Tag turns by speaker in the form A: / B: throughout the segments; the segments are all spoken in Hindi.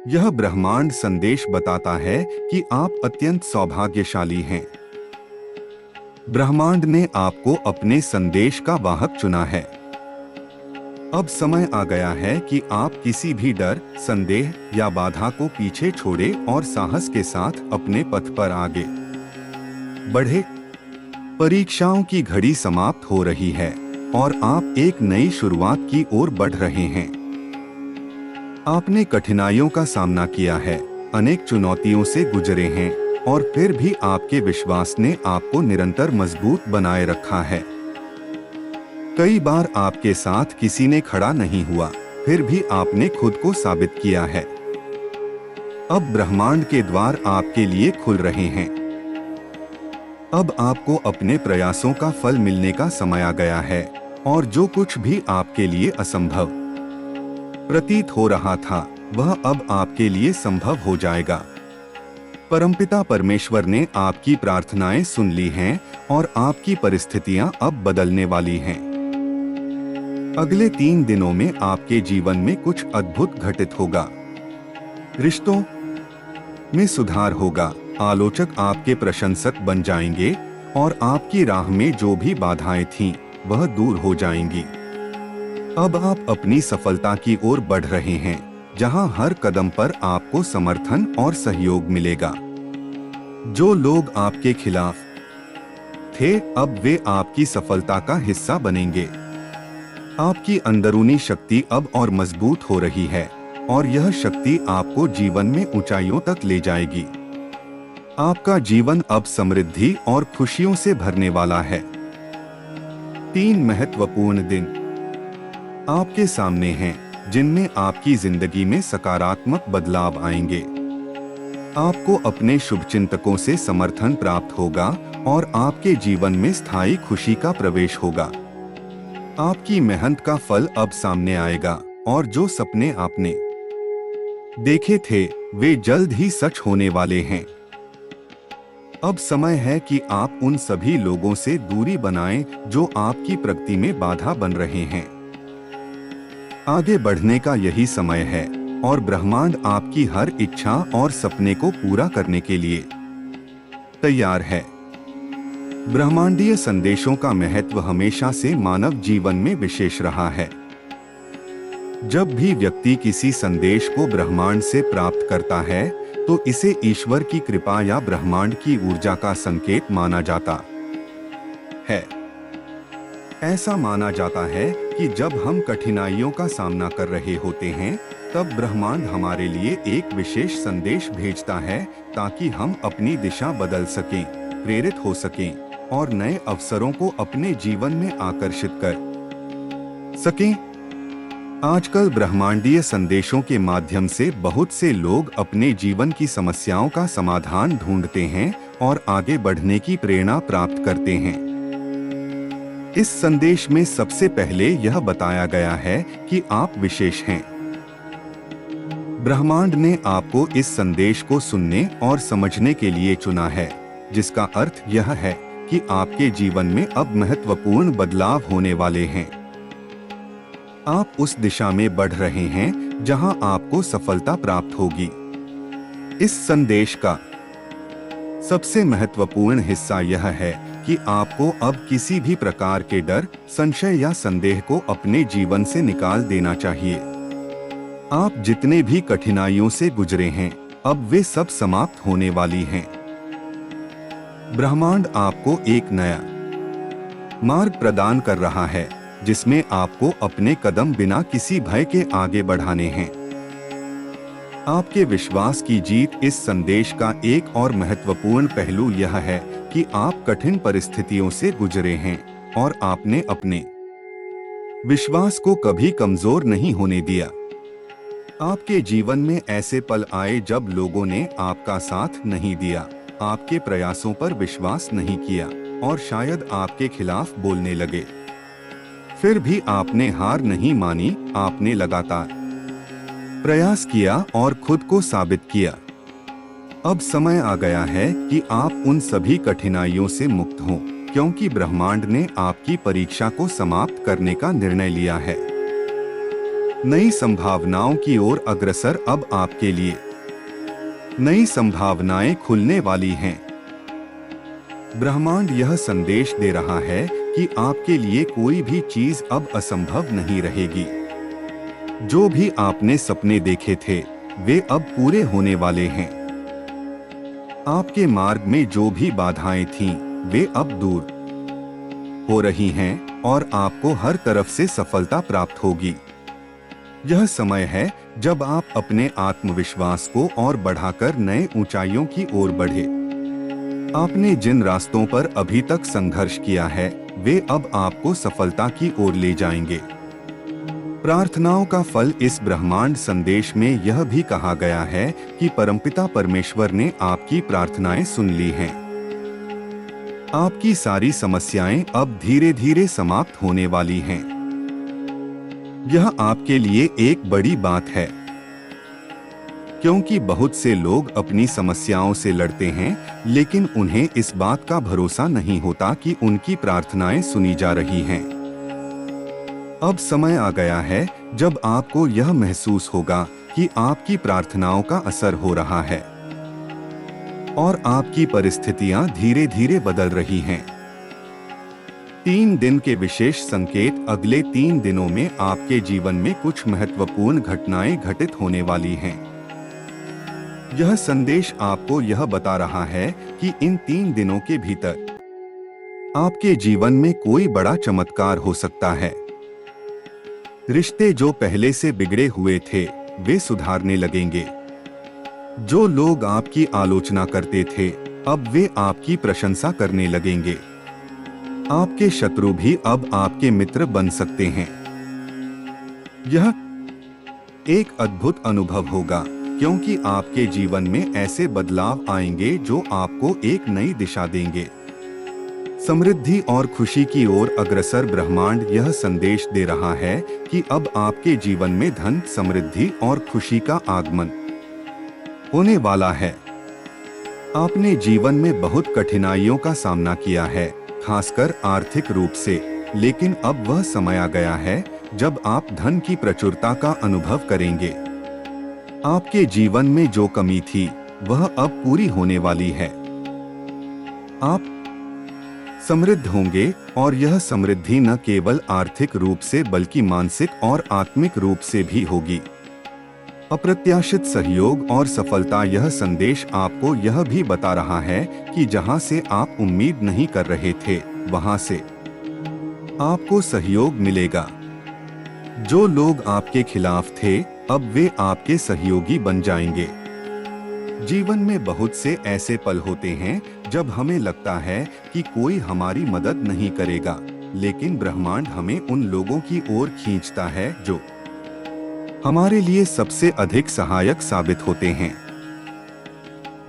A: यह ब्रह्मांड संदेश बताता है कि आप अत्यंत सौभाग्यशाली हैं। ब्रह्मांड ने आपको अपने संदेश का वाहक चुना है। अब समय आ गया है कि आप किसी भी डर, संदेह या बाधा को पीछे छोड़े और साहस के साथ अपने पथ पर आगे बढ़े। परीक्षाओं की घड़ी समाप्त हो रही है और आप एक नई शुरुआत की ओर बढ़ रहे हैं। आपने कठिनाइयों का सामना किया है, अनेक चुनौतियों से गुजरे हैं और फिर भी आपके विश्वास ने आपको निरंतर मजबूत बनाए रखा है। कई बार आपके साथ किसी ने खड़ा नहीं हुआ, फिर भी आपने खुद को साबित किया है। अब ब्रह्मांड के द्वार आपके लिए खुल रहे हैं। अब आपको अपने प्रयासों का फल मिलने का समय आ गया है और जो कुछ भी आपके लिए असंभव प्रतीत हो रहा था, वह अब आपके लिए संभव हो जाएगा। परमपिता परमेश्वर ने आपकी प्रार्थनाएं सुन ली हैं और आपकी परिस्थितियां अब बदलने वाली हैं। अगले 3 दिनों में आपके जीवन में कुछ अद्भुत घटित होगा। रिश्तों में सुधार होगा, आलोचक आपके प्रशंसक बन जाएंगे और आपकी राह में जो भी बाधाएं थीं, वह दूर हो जाएंगी। अब आप अपनी सफलता की ओर बढ़ रहे हैं, जहां हर कदम पर आपको समर्थन और सहयोग मिलेगा। जो लोग आपके खिलाफ थे, अब वे आपकी सफलता का हिस्सा बनेंगे। आपकी अंदरूनी शक्ति अब और मजबूत हो रही है और यह शक्ति आपको जीवन में ऊंचाइयों तक ले जाएगी। आपका जीवन अब समृद्धि और खुशियों से भरने वाला है। 3 महत्वपूर्ण दिन आपके सामने हैं, जिनमें आपकी जिंदगी में सकारात्मक बदलाव आएंगे। आपको अपने शुभचिंतकों से समर्थन प्राप्त होगा और आपके जीवन में स्थायी खुशी का प्रवेश होगा। आपकी मेहनत का फल अब सामने आएगा और जो सपने आपने देखे थे, वे जल्द ही सच होने वाले हैं। अब समय है कि आप उन सभी लोगों से दूरी बनाएं जो आपकी प्रगति में बाधा बन रहे हैं। आगे बढ़ने का यही समय है और ब्रह्मांड आपकी हर इच्छा और सपने को पूरा करने के लिए तैयार है। ब्रह्मांडीय संदेशों का महत्व हमेशा से मानव जीवन में विशेष रहा है। जब भी व्यक्ति किसी संदेश को ब्रह्मांड से प्राप्त करता है, तो इसे ईश्वर की कृपा या ब्रह्मांड की ऊर्जा का संकेत माना जाता है। ऐसा माना जाता है कि जब हम कठिनाइयों का सामना कर रहे होते हैं, तब ब्रह्मांड हमारे लिए एक विशेष संदेश भेजता है ताकि हम अपनी दिशा बदल सकें, प्रेरित हो सकें और नए अवसरों को अपने जीवन में आकर्षित कर सकें। आजकल ब्रह्मांडीय संदेशों के माध्यम से बहुत से लोग अपने जीवन की समस्याओं का समाधान ढूंढते हैं और आगे बढ़ने की प्रेरणा प्राप्त करते हैं। इस संदेश में सबसे पहले यह बताया गया है कि आप विशेष हैं। ब्रह्मांड ने आपको इस संदेश को सुनने और समझने के लिए चुना है, जिसका अर्थ यह है कि आपके जीवन में अब महत्वपूर्ण बदलाव होने वाले हैं। आप उस दिशा में बढ़ रहे हैं जहां आपको सफलता प्राप्त होगी। इस संदेश का सबसे महत्वपूर्ण हिस्सा यह है कि आपको अब किसी भी प्रकार के डर, संशय या संदेह को अपने जीवन से निकाल देना चाहिए। आप जितने भी कठिनाइयों से गुजरे हैं, अब वे सब समाप्त होने वाली हैं। ब्रह्मांड आपको एक नया मार्ग प्रदान कर रहा है, जिसमें आपको अपने कदम बिना किसी भय के आगे बढ़ाने हैं। आपके विश्वास की जीत इस संदेश का एक और महत्वपूर्ण पहलू यह है कि आप कठिन परिस्थितियों से गुजरे हैं और आपने अपने विश्वास को कभी कमजोर नहीं होने दिया। आपके जीवन में ऐसे पल आए जब लोगों ने आपका साथ नहीं दिया, आपके प्रयासों पर विश्वास नहीं किया और शायद आपके खिलाफ बोलने लगे। फिर भी आपने हार नहीं मानी, आपने लगातार प्रयास किया और खुद को साबित किया। अब समय आ गया है कि आप उन सभी कठिनाइयों से मुक्त हों, क्योंकि ब्रह्मांड ने आपकी परीक्षा को समाप्त करने का निर्णय लिया है। नई संभावनाओं की ओर अग्रसर। अब आपके लिए नई संभावनाएं खुलने वाली हैं। ब्रह्मांड यह संदेश दे रहा है कि आपके लिए कोई भी चीज अब असंभव नहीं रहेगी। जो भी आपने सपने देखे थे वे अब पूरे होने वाले हैं। आपके मार्ग में जो भी बाधाएं थीं, वे अब दूर हो रही हैं और आपको हर तरफ से सफलता प्राप्त होगी। यह समय है जब आप अपने आत्मविश्वास को और बढ़ाकर नए ऊंचाइयों की ओर बढ़े। आपने जिन रास्तों पर अभी तक संघर्ष किया है, वे अब आपको सफलता की ओर ले जाएंगे। प्रार्थनाओं का फल। इस ब्रह्मांड संदेश में यह भी कहा गया है कि परमपिता परमेश्वर ने आपकी प्रार्थनाएं सुन ली हैं। आपकी सारी समस्याएं अब धीरे धीरे समाप्त होने वाली हैं। यह आपके लिए एक बड़ी बात है, क्योंकि बहुत से लोग अपनी समस्याओं से लड़ते हैं, लेकिन उन्हें इस बात का भरोसा नहीं होता कि उनकी प्रार्थनाएं सुनी जा रही हैं। अब समय आ गया है जब आपको यह महसूस होगा कि आपकी प्रार्थनाओं का असर हो रहा है और आपकी परिस्थितियां धीरे धीरे बदल रही हैं। 3 दिन के विशेष संकेत। अगले 3 दिनों में आपके जीवन में कुछ महत्वपूर्ण घटनाएं घटित होने वाली हैं। यह संदेश आपको यह बता रहा है कि इन 3 दिनों के भीतर आपके जीवन में कोई बड़ा चमत्कार हो सकता है। रिश्ते जो पहले से बिगड़े हुए थे, वे सुधारने लगेंगे। जो लोग आपकी आलोचना करते थे, अब वे आपकी प्रशंसा करने लगेंगे। आपके शत्रु भी अब आपके मित्र बन सकते हैं। यह एक अद्भुत अनुभव होगा, क्योंकि आपके जीवन में ऐसे बदलाव आएंगे जो आपको एक नई दिशा देंगे। समृद्धि और खुशी की ओर अग्रसर। ब्रह्मांड यह संदेश दे रहा है कि अब आपके जीवन में धन, समृद्धि और खुशी का आगमन होने वाला है। आपने जीवन में बहुत कठिनाइयों का सामना किया है, खासकर आर्थिक रूप से, लेकिन अब वह समय आ गया है जब आप धन की प्रचुरता का अनुभव करेंगे। आपके जीवन में जो कमी थी, वह अब पूरी होने वाली है। आप समृद्ध होंगे और यह समृद्धि न केवल आर्थिक रूप से बल्कि मानसिक और आत्मिक रूप से भी होगी। अप्रत्याशित सहयोग और सफलता। यह संदेश आपको यह भी बता रहा है कि जहां से आप उम्मीद नहीं कर रहे थे, वहां से आपको सहयोग मिलेगा। जो लोग आपके खिलाफ थे, अब वे आपके सहयोगी बन जाएंगे। जीवन में बहुत से ऐसे पल होते हैं जब हमें लगता है कि कोई हमारी मदद नहीं करेगा, लेकिन ब्रह्मांड हमें उन लोगों की ओर खींचता है जो हमारे लिए सबसे अधिक सहायक साबित होते हैं।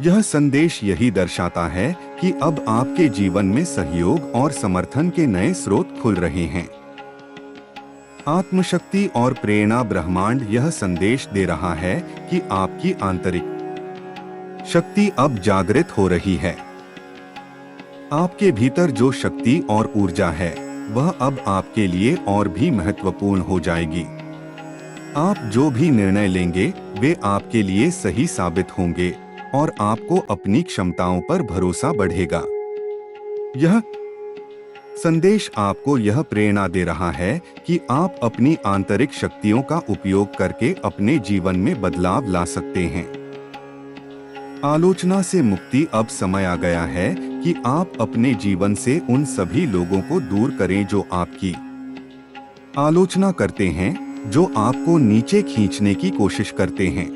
A: यह संदेश यही दर्शाता है कि अब आपके जीवन में सहयोग और समर्थन के नए स्रोत खुल रहे हैं। आत्मशक्ति और प्रेरणा। ब्रह्मांड यह संदेश दे रहा है कि आपकी आंतरिक शक्ति अब जागृत हो रही है। आपके भीतर जो शक्ति और ऊर्जा है, वह अब आपके लिए और भी महत्वपूर्ण हो जाएगी। आप जो भी निर्णय लेंगे, वे आपके लिए सही साबित होंगे और आपको अपनी क्षमताओं पर भरोसा बढ़ेगा। यह संदेश आपको यह प्रेरणा दे रहा है कि आप अपनी आंतरिक शक्तियों का उपयोग करके अपने जीवन में बदलाव ला सकते हैं। आलोचना से मुक्ति। अब समय आ गया है कि आप अपने जीवन से उन सभी लोगों को दूर करें जो आपकी आलोचना करते हैं, जो आपको नीचे खींचने की कोशिश करते हैं।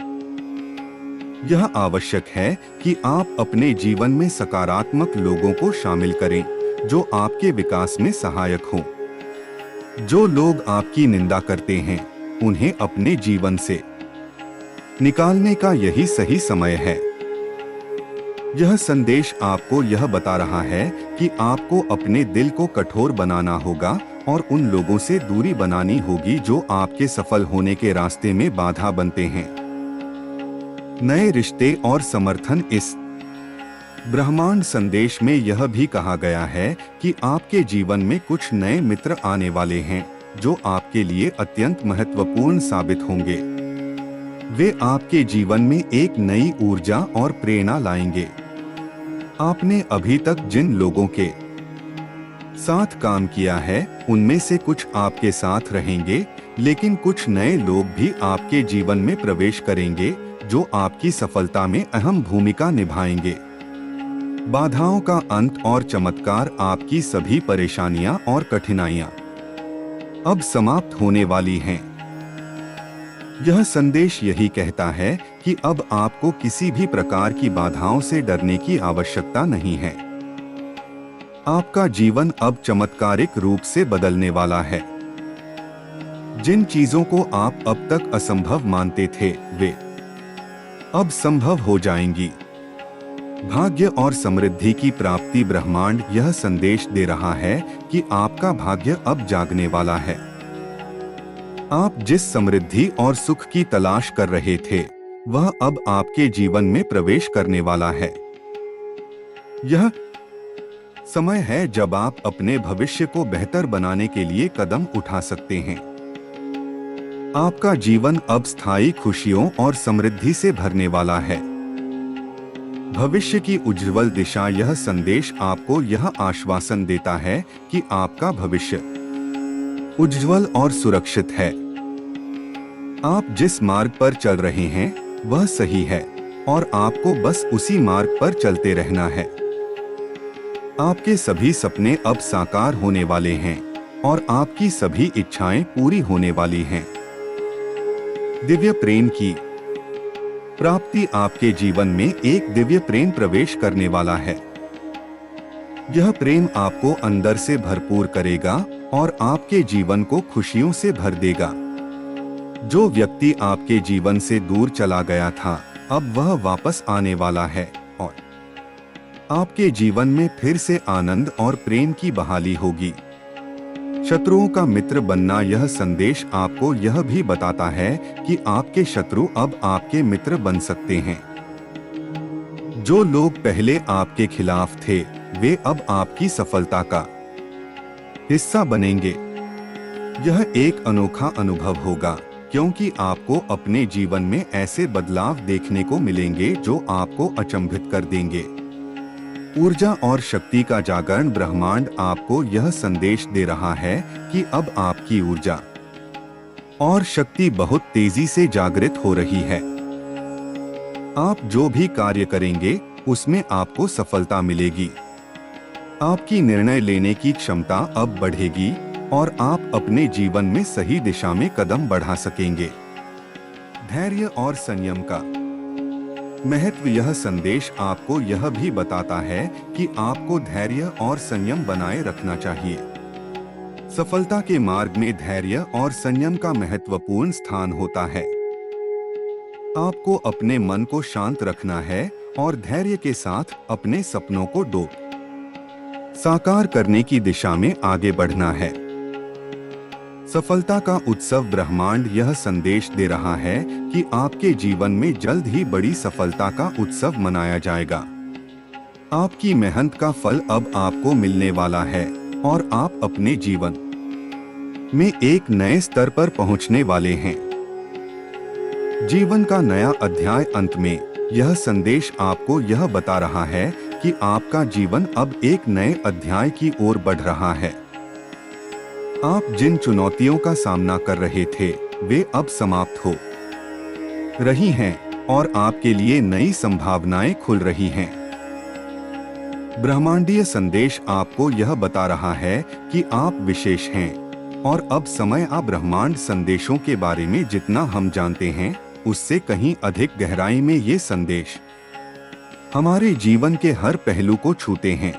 A: यह आवश्यक है कि आप अपने जीवन में सकारात्मक लोगों को शामिल करें, जो आपके विकास में सहायक हों। जो लोग आपकी निंदा करते हैं, उन्हें अपने जीवन से निकालने का यही सही समय है। यह संदेश आपको यह बता रहा है कि आपको अपने दिल को कठोर बनाना होगा और उन लोगों से दूरी बनानी होगी जो आपके सफल होने के रास्ते में बाधा बनते हैं। नए रिश्ते और समर्थन। इस ब्रह्मांड संदेश में यह भी कहा गया है कि आपके जीवन में कुछ नए मित्र आने वाले हैं, जो आपके लिए अत्यंत महत्वपूर्ण साबित होंगे। वे आपके जीवन में एक नई ऊर्जा और प्रेरणा लाएंगे। आपने अभी तक जिन लोगों के साथ काम किया है, उनमें से कुछ आपके साथ रहेंगे, लेकिन कुछ नए लोग भी आपके जीवन में प्रवेश करेंगे जो आपकी सफलता में अहम भूमिका निभाएंगे। बाधाओं का अंत और चमत्कार। आपकी सभी परेशानियां और कठिनाइयां अब समाप्त होने वाली हैं। यह संदेश यही कहता है कि अब आपको किसी भी प्रकार की बाधाओं से डरने की आवश्यकता नहीं है। आपका जीवन अब चमत्कारिक रूप से बदलने वाला है। जिन चीजों को आप अब तक असंभव मानते थे, वे अब संभव हो जाएंगी। भाग्य और समृद्धि की प्राप्ति। ब्रह्मांड यह संदेश दे रहा है कि आपका भाग्य अब जागने वाला है। आप जिस समृद्धि और सुख की तलाश कर रहे थे, वह अब आपके जीवन में प्रवेश करने वाला है। यह समय है जब आप अपने भविष्य को बेहतर बनाने के लिए कदम उठा सकते हैं। आपका जीवन अब स्थायी खुशियों और समृद्धि से भरने वाला है। भविष्य की उज्ज्वल दिशा। यह संदेश आपको यह आश्वासन देता है कि आपका भविष्य उज्ज्वल और सुरक्षित है। आप जिस मार्ग पर चल रहे हैं वह सही है और आपको बस उसी मार्ग पर चलते रहना है। आपके सभी सपने अब साकार होने वाले हैं और आपकी सभी इच्छाएं पूरी होने वाली हैं। दिव्य प्रेम की प्राप्ति। आपके जीवन में एक दिव्य प्रेम प्रवेश करने वाला है। यह प्रेम आपको अंदर से भरपूर करेगा और आपके जीवन को खुशियों से भर देगा। जो व्यक्ति आपके जीवन से दूर चला गया था, अब वह वापस आने वाला है और आपके जीवन में फिर से आनंद और प्रेम की बहाली होगी। शत्रुओं का मित्र बनना। यह संदेश आपको यह भी बताता है कि आपके शत्रु अब आपके मित्र बन सकते हैं। जो लोग पहले आपके खिलाफ थे, वे अब आपकी सफलता का हिस्सा बनेंगे। यह एक अनोखा अनुभव होगा, क्योंकि आपको अपने जीवन में ऐसे बदलाव देखने को मिलेंगे जो आपको अचंभित कर देंगे। ऊर्जा और शक्ति का जागरण। ब्रह्मांड आपको यह संदेश दे रहा है कि अब आपकी ऊर्जा और शक्ति बहुत तेजी से जागृत हो रही है। आप जो भी कार्य करेंगे, उसमें आपको सफलता मिलेगी। आपकी निर्णय लेने की क्षमता अब बढ़ेगी और आप अपने जीवन में सही दिशा में कदम बढ़ा सकेंगे। धैर्य और संयम का महत्व। यह संदेश आपको यह भी बताता है कि आपको धैर्य और संयम बनाए रखना चाहिए। सफलता के मार्ग में धैर्य और संयम का महत्वपूर्ण स्थान होता है। आपको अपने मन को शांत रखना है और धैर्य के साथ अपने सपनों को साकार करने की दिशा में आगे बढ़ना है। सफलता का उत्सव। ब्रह्मांड यह संदेश दे रहा है कि आपके जीवन में जल्द ही बड़ी सफलता का उत्सव मनाया जाएगा। आपकी मेहनत का फल अब आपको मिलने वाला है और आप अपने जीवन में एक नए स्तर पर पहुंचने वाले हैं। जीवन का नया अध्याय। अंत में यह संदेश आपको यह बता रहा है कि आपका जीवन अब एक नए अध्याय की ओर बढ़ रहा है। आप जिन चुनौतियों का सामना कर रहे थे, वे अब समाप्त हो रही हैं और आपके लिए नई संभावनाएं खुल रही हैं। ब्रह्मांडीय संदेश आपको यह बता रहा है कि आप विशेष हैं और अब समय आ। ब्रह्मांड संदेशों के बारे में जितना हम जानते हैं, उससे कहीं अधिक गहराई में ये संदेश हमारे जीवन के हर पहलू को छूते हैं।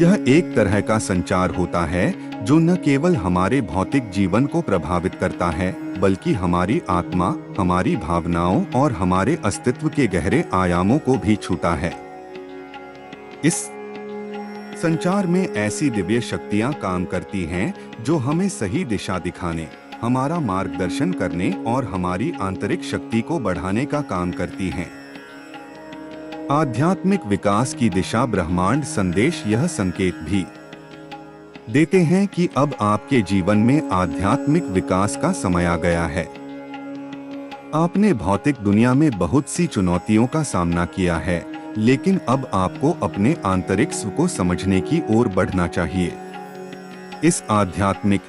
A: यह एक तरह का संचार होता है जो न केवल हमारे भौतिक जीवन को प्रभावित करता है, बल्कि हमारी आत्मा, हमारी भावनाओं और हमारे अस्तित्व के गहरे आयामों को भी छूता है। इस संचार में ऐसी दिव्य शक्तियां काम करती हैं जो हमें सही दिशा दिखाने, हमारा मार्गदर्शन करने और हमारी आंतरिक शक्ति को बढ़ाने का काम करती हैं। आध्यात्मिक विकास की दिशा। ब्रह्मांड संदेश यह संकेत भी देते हैं कि अब आपके जीवन में आध्यात्मिक विकास का समय आ गया है। आपने भौतिक दुनिया में बहुत सी चुनौतियों का सामना किया है, लेकिन अब आपको अपने आंतरिक स्व को समझने की ओर बढ़ना चाहिए। इस आध्यात्मिक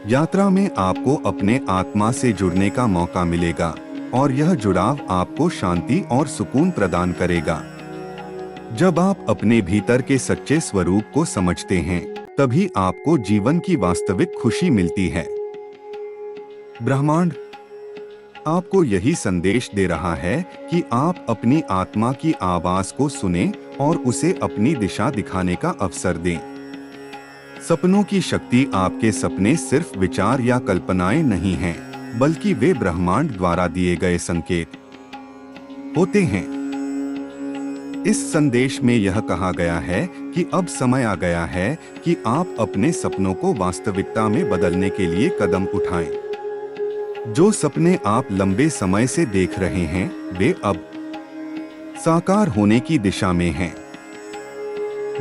A: यात्रा में आपको अपने आत्मा से जुड़ने का मौका मिलेगा और यह जुड़ाव आपको शांति और सुकून प्रदान करेगा। जब आप अपने भीतर के सच्चे स्वरूप को समझते हैं, तभी आपको जीवन की वास्तविक खुशी मिलती है। ब्रह्मांड आपको यही संदेश दे रहा है कि आप अपनी आत्मा की आवाज को सुनें और उसे अपनी दिशा दिखाने का अवसर दें। सपनों की शक्ति आपके सपने सिर्फ विचार या कल्पनाएं नहीं हैं, बल्कि वे ब्रह्मांड द्वारा दिए गए संकेत होते हैं। इस संदेश में यह कहा गया है कि अब समय आ गया है कि आप अपने सपनों को वास्तविकता में बदलने के लिए कदम उठाएं। जो सपने आप लंबे समय से देख रहे हैं, वे अब साकार होने की दिशा में हैं।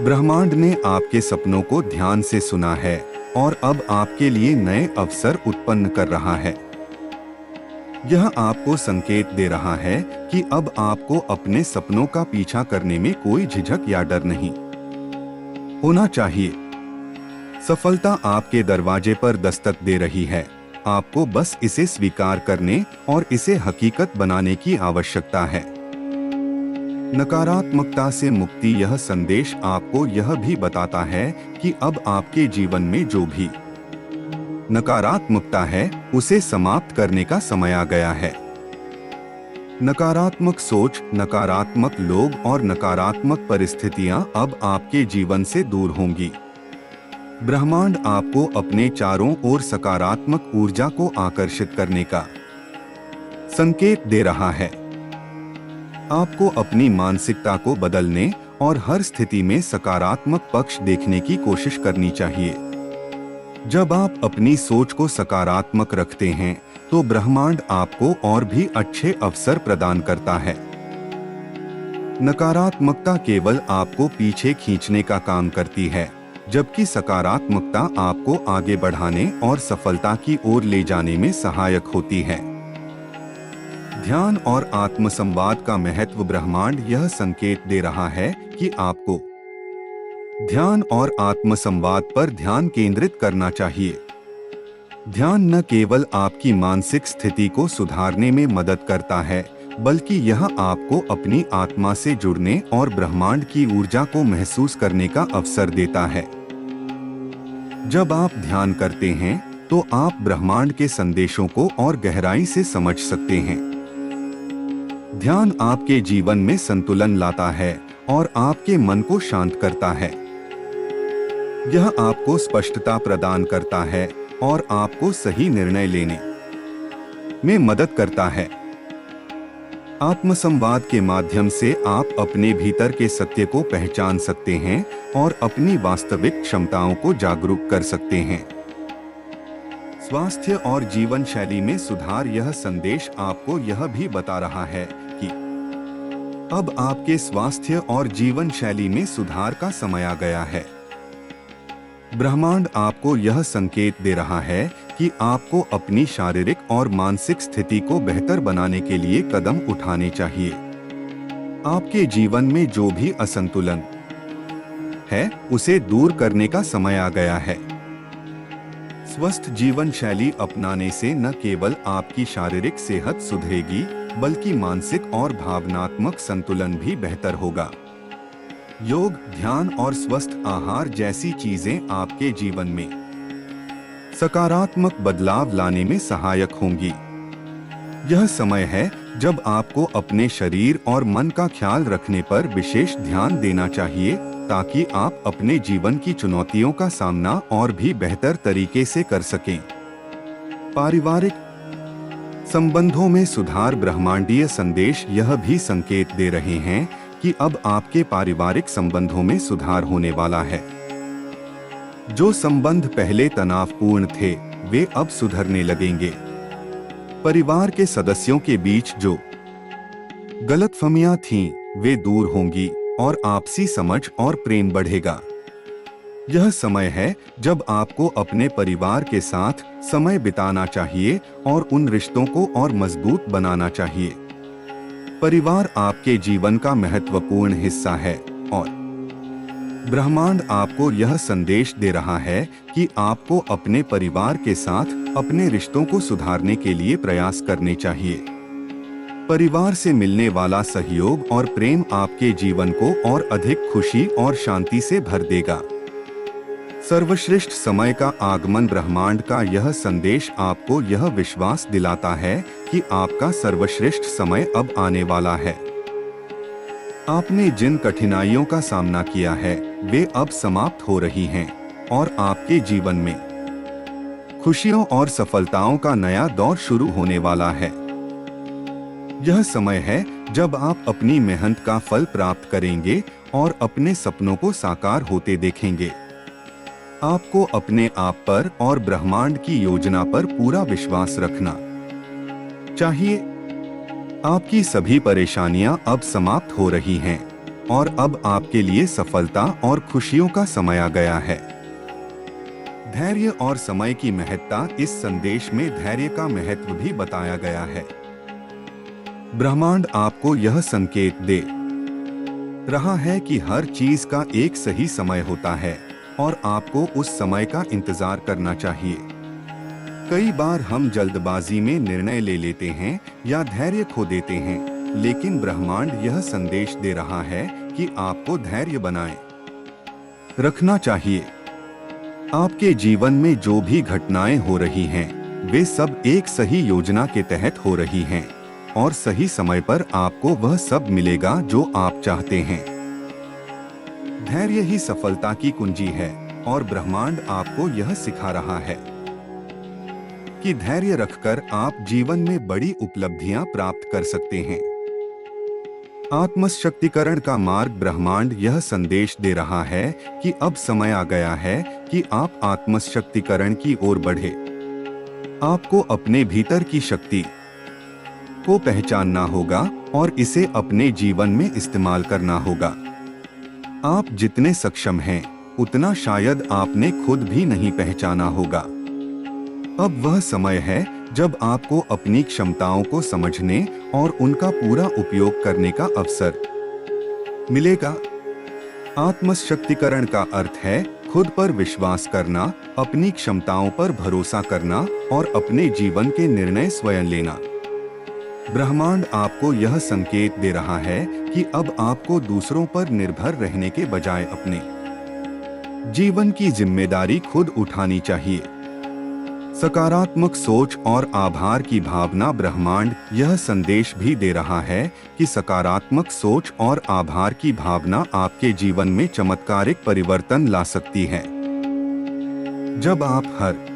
A: ब्रह्मांड ने आपके सपनों को ध्यान से सुना है और अब आपके लिए नए अवसर उत्पन्न कर रहा है। यह आपको संकेत दे रहा है कि अब आपको अपने सपनों का पीछा करने में कोई झिझक या डर नहीं होना चाहिए। सफलता आपके दरवाजे पर दस्तक दे रही है। आपको बस इसे स्वीकार करने और इसे हकीकत बनाने की आवश्यकता है। नकारात्मकता से मुक्ति यह संदेश आपको यह भी बताता है कि अब आपके जीवन में जो भी नकारात्मकता है, उसे समाप्त करने का समय आ गया है। नकारात्मक सोच, नकारात्मक लोग और नकारात्मक परिस्थितियां अब आपके जीवन से दूर होंगी। ब्रह्मांड आपको अपने चारों ओर सकारात्मक ऊर्जा को आकर्षित करने का संकेत दे रहा है। आपको अपनी मानसिकता को बदलने और हर स्थिति में सकारात्मक पक्ष देखने की कोशिश करनी चाहिए। जब आप अपनी सोच को सकारात्मक रखते हैं, तो ब्रह्मांड आपको और भी अच्छे अवसर प्रदान करता है। नकारात्मकता केवल आपको पीछे खींचने का काम करती है, जबकि सकारात्मकता आपको आगे बढ़ाने और सफलता की ओर ले जाने में सहायक होती है। ध्यान और आत्मसंवाद का महत्व। ब्रह्मांड यह संकेत दे रहा है कि आपको ध्यान और आत्मसंवाद पर ध्यान केंद्रित करना चाहिए। ध्यान न केवल आपकी मानसिक स्थिति को सुधारने में मदद करता है, बल्कि यह आपको अपनी आत्मा से जुड़ने और ब्रह्मांड की ऊर्जा को महसूस करने का अवसर देता है। जब आप ध्यान करते हैं, तो आप ब्रह्मांड के संदेशों को और गहराई से समझ सकते हैं। ध्यान आपके जीवन में संतुलन लाता है और आपके मन को शांत करता है। यह आपको स्पष्टता प्रदान करता है और आपको सही निर्णय लेने में मदद करता है। आत्मसंवाद के माध्यम से आप अपने भीतर के सत्य को पहचान सकते हैं और अपनी वास्तविक क्षमताओं को जागरूक कर सकते हैं। स्वास्थ्य और जीवन शैली में सुधार। यह संदेश आपको यह भी बता रहा है कि अब आपके स्वास्थ्य और जीवन शैली में सुधार का समय आ गया है। ब्रह्मांड आपको यह संकेत दे रहा है कि आपको अपनी शारीरिक और मानसिक स्थिति को बेहतर बनाने के लिए कदम उठाने चाहिए। आपके जीवन में जो भी असंतुलन है, उसे दूर करने का समय आ गया है। स्वस्थ जीवन शैली अपनाने से न केवल आपकी शारीरिक सेहत सुधरेगी, बल्कि मानसिक और भावनात्मक संतुलन भी बेहतर होगा। योग, ध्यान और स्वस्थ आहार जैसी चीजें आपके जीवन में सकारात्मक बदलाव लाने में सहायक होंगी। यह समय है जब आपको अपने शरीर और मन का ख्याल रखने पर विशेष ध्यान देना चाहिए, ताकि आप अपने जीवन की चुनौतियों का सामना और भी बेहतर तरीके से कर सकें। पारिवारिक संबंधों में सुधार। ब्रह्मांडीय संदेश यह भी संकेत दे रहे हैं कि अब आपके पारिवारिक संबंधों में सुधार होने वाला है। जो संबंध पहले तनावपूर्ण थे, वे अब सुधरने लगेंगे। परिवार के सदस्यों के बीच जो गलतफहमियां थीं, वे दूर होंगी और आपसी समझ और प्रेम बढ़ेगा। यह समय है जब आपको अपने परिवार के साथ समय बिताना चाहिए और उन रिश्तों को और मजबूत बनाना चाहिए। परिवार आपके जीवन का महत्वपूर्ण हिस्सा है और ब्रह्मांड आपको यह संदेश दे रहा है कि आपको अपने परिवार के साथ अपने रिश्तों को सुधारने के लिए प्रयास करने चाहिए। परिवार से मिलने वाला सहयोग और प्रेम आपके जीवन को और अधिक खुशी और शांति से भर देगा। सर्वश्रेष्ठ समय का आगमन। ब्रह्मांड का यह संदेश आपको यह विश्वास दिलाता है कि आपका सर्वश्रेष्ठ समय अब आने वाला है। आपने जिन कठिनाइयों का सामना किया है वे अब समाप्त हो रही हैं और आपके जीवन में खुशियों और सफलताओं का नया दौर शुरू होने वाला है। यह समय है जब आप अपनी मेहनत का फल प्राप्त करेंगे और अपने सपनों को साकार होते देखेंगे। आपको अपने आप पर और ब्रह्मांड की योजना पर पूरा विश्वास रखना चाहिए। आपकी सभी परेशानियां अब समाप्त हो रही हैं और अब आपके लिए सफलता और खुशियों का समय आ गया है। धैर्य और समय की महत्ता। इस संदेश में धैर्य का महत्व भी बताया गया है। ब्रह्मांड आपको यह संकेत दे रहा है कि हर चीज का एक सही समय होता है और आपको उस समय का इंतजार करना चाहिए। कई बार हम जल्दबाजी में निर्णय ले लेते हैं या धैर्य खो देते हैं, लेकिन ब्रह्मांड यह संदेश दे रहा है कि आपको धैर्य बनाए रखना चाहिए। आपके जीवन में जो भी घटनाएं हो रही हैं, वे सब एक सही योजना के तहत हो रही हैं और सही समय पर आपको वह सब मिलेगा जो आप चाहते हैं। धैर्य ही सफलता की कुंजी है और ब्रह्मांड आपको यह सिखा रहा है कि धैर्य रखकर आप जीवन में बड़ी उपलब्धियां प्राप्त कर सकते हैं। आत्मशक्तिकरण का मार्ग। ब्रह्मांड यह संदेश दे रहा है कि अब समय आ गया है कि आप आत्मशक्तिकरण की ओर बढ़े। आपको अपने भीतर की शक्ति को पहचानना होगा और इसे अपने जीवन में इस्तेमाल करना होगा। आप जितने सक्षम हैं, उतना शायद आपने खुद भी नहीं पहचाना होगा। अब वह समय है जब आपको अपनी क्षमताओं को समझने और उनका पूरा उपयोग करने का अवसर मिलेगा। आत्मशक्तिकरण का अर्थ है खुद पर विश्वास करना, अपनी क्षमताओं पर भरोसा करना और अपने जीवन के निर्णय स्वयं लेना। ब्रह्मांड आपको यह संकेत दे रहा है कि अब आपको दूसरों पर निर्भर रहने के बजाय अपने जीवन की जिम्मेदारी खुद उठानी चाहिए। सकारात्मक सोच और आभार की भावना। ब्रह्मांड यह संदेश भी दे रहा है कि सकारात्मक सोच और आभार की भावना आपके जीवन में चमत्कारिक परिवर्तन ला सकती है। जब आप हर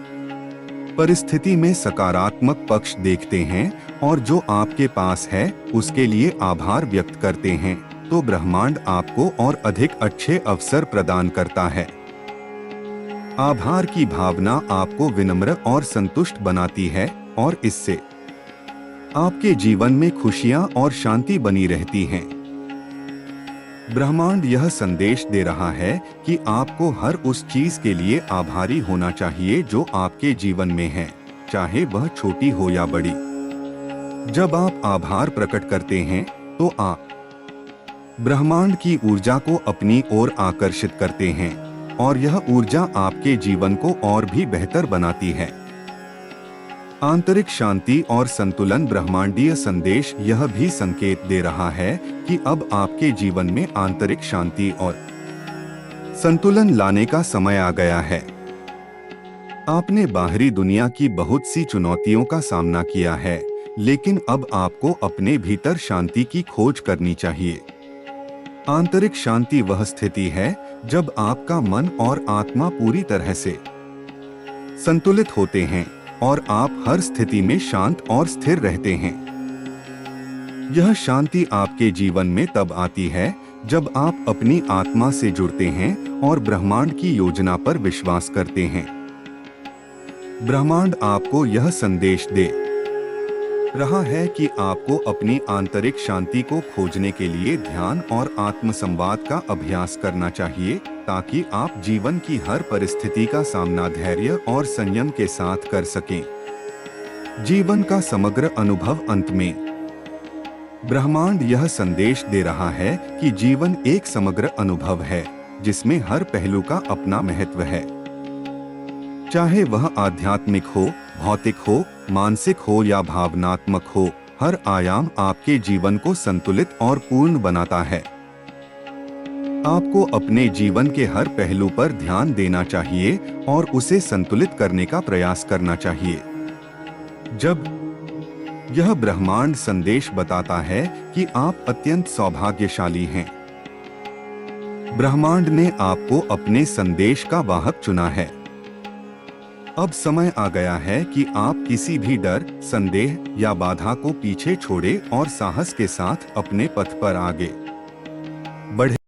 A: परिस्थिति में सकारात्मक पक्ष देखते हैं और जो आपके पास है उसके लिए आभार व्यक्त करते हैं, तो ब्रह्मांड आपको और अधिक अच्छे अवसर प्रदान करता है। आभार की भावना आपको विनम्र और संतुष्ट बनाती है और इससे आपके जीवन में खुशियां और शांति बनी रहती हैं। ब्रह्मांड यह संदेश दे रहा है कि आपको हर उस चीज के लिए आभारी होना चाहिए जो आपके जीवन में है, चाहे वह छोटी हो या बड़ी। जब आप आभार प्रकट करते हैं तो आप ब्रह्मांड की ऊर्जा को अपनी ओर आकर्षित करते हैं और यह ऊर्जा आपके जीवन को और भी बेहतर बनाती है। आंतरिक शांति और संतुलन। ब्रह्मांडीय संदेश यह भी संकेत दे रहा है कि अब आपके जीवन में आंतरिक शांति और संतुलन लाने का समय आ गया है। आपने बाहरी दुनिया की बहुत सी चुनौतियों का सामना किया है, लेकिन अब आपको अपने भीतर शांति की खोज करनी चाहिए। आंतरिक शांति वह स्थिति है जब आपका मन और आत्मा पूरी तरह से संतुलित होते हैं और आप हर स्थिति में शांत और स्थिर रहते हैं। यह शांति आपके जीवन में तब आती है जब आप अपनी आत्मा से जुड़ते हैं और ब्रह्मांड की योजना पर विश्वास करते हैं। ब्रह्मांड आपको यह संदेश दे रहा है कि आपको अपनी आंतरिक शांति को खोजने के लिए ध्यान और आत्मसंवाद का अभ्यास करना चाहिए, ताकि आप जीवन की हर परिस्थिति का सामना धैर्य और संयम के साथ कर सकें। जीवन का समग्र अनुभव। अंत में ब्रह्मांड यह संदेश दे रहा है कि जीवन एक समग्र अनुभव है, जिसमें हर पहलू का अपना महत्व है। चाहे वह आध्यात्मिक हो, भौतिक हो, मानसिक हो या भावनात्मक हो, हर आयाम आपके जीवन को संतुलित और पूर्ण बनाता है। आपको अपने जीवन के हर पहलू पर ध्यान देना चाहिए और उसे संतुलित करने का प्रयास करना चाहिए। जब यह ब्रह्मांड संदेश बताता है कि आप अत्यंत सौभाग्यशाली हैं, ब्रह्मांड ने आपको अपने संदेश का वाहक चुना है। अब समय आ गया है कि आप किसी भी डर, संदेह या बाधा को पीछे छोड़े और साहस के साथ अपने पथ पर आगे बढ़े।